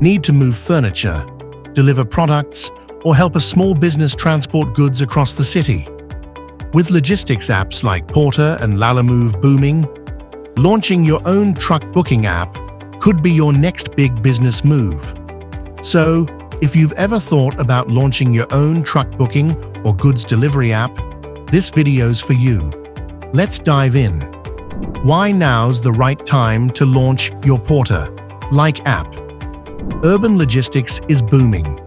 Need to move furniture, deliver products, or help a small business transport goods across the city? With logistics apps like Porter and Lalamove booming, launching your own truck booking app could be your next big business move. So, if you've ever thought about launching your own truck booking or goods delivery app, this video's for you. Let's dive in. Why now's the right time to launch your Porter-like app? Urban logistics is booming.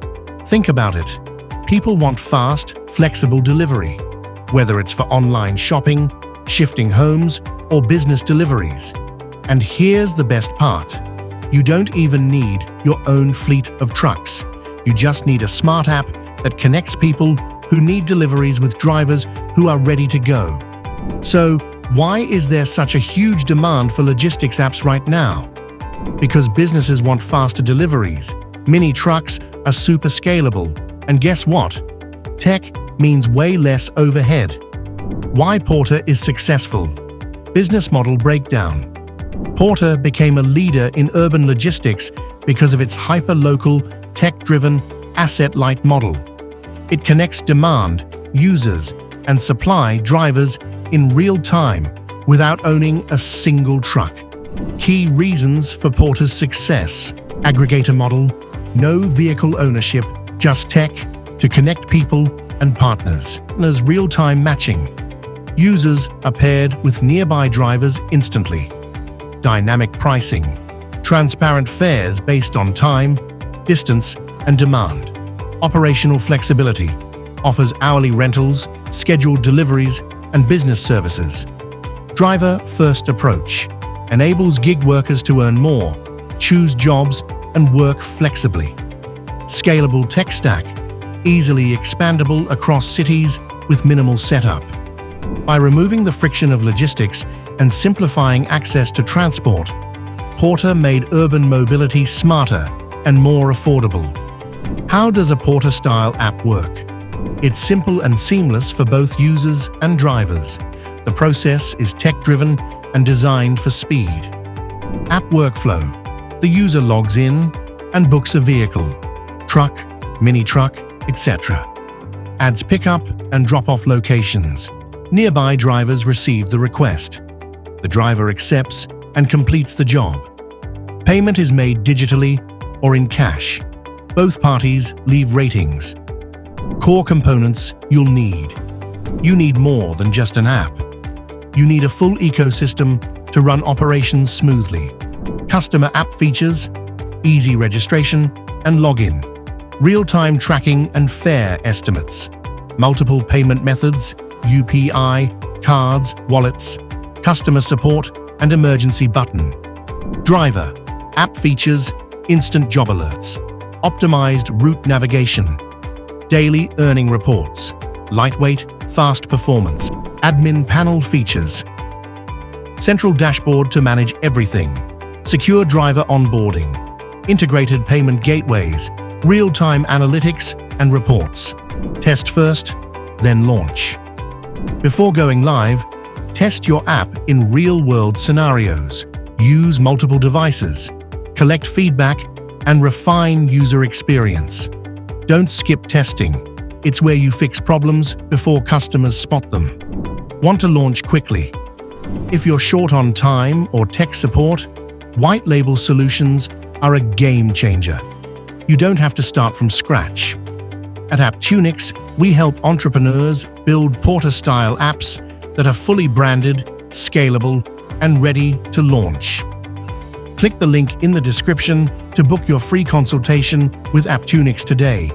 Think about it. People want fast, flexible delivery, whether it's for online shopping, shifting homes, or business deliveries. And here's the best part. You don't even need your own fleet of trucks. You just need a smart app that connects people who need deliveries with drivers who are ready to go. So, why is there such a huge demand for logistics apps right now? Because businesses want faster deliveries. Mini trucks are super scalable. And guess what? Tech means way less overhead. Why Porter is successful. Business model breakdown. Porter became a leader in urban logistics because of its hyper-local, tech-driven, asset-light model. It connects demand, users, and supply drivers in real time without owning a single truck. Key reasons for Porter's success. Aggregator model, no vehicle ownership, just tech to connect people and partners. There's real-time matching. Users are paired with nearby drivers instantly. Dynamic pricing. Transparent fares based on time, distance, and demand. Operational flexibility. Offers hourly rentals, scheduled deliveries, and business services. Driver-first approach. Enables gig workers to earn more, choose jobs, and work flexibly. Scalable tech stack. Easily expandable across cities with minimal setup. By removing the friction of logistics and simplifying access to transport, Porter made urban mobility smarter and more affordable. How does a Porter-style app work? It's simple and seamless for both users and drivers. The process is tech-driven and designed for speed. App workflow. The user logs in and books a vehicle, truck, mini truck, etc. Adds pickup and drop-off locations. Nearby drivers receive the request. The driver accepts and completes the job. Payment is made digitally or in cash. Both parties leave ratings. Core components you'll need. You need more than just an app. You need a full ecosystem to run operations smoothly. Customer app features, easy registration and login, real-time tracking and fare estimates, multiple payment methods, UPI, cards, wallets, customer support, and emergency button. Driver, app features, instant job alerts, optimized route navigation, daily earning reports, lightweight, fast performance, admin panel features, central dashboard to manage everything, secure driver onboarding, integrated payment gateways, real-time analytics and reports. Test first, then launch. Before going live, test your app in real-world scenarios. Use multiple devices, collect feedback, and refine user experience. Don't skip testing. It's where you fix problems before customers spot them. Want to launch quickly? If you're short on time or tech support, white label solutions are a game changer. You don't have to start from scratch. At Apptunix, we help entrepreneurs build Porter-style apps that are fully branded, scalable, and ready to launch. Click the link in the description to book your free consultation with Apptunix today.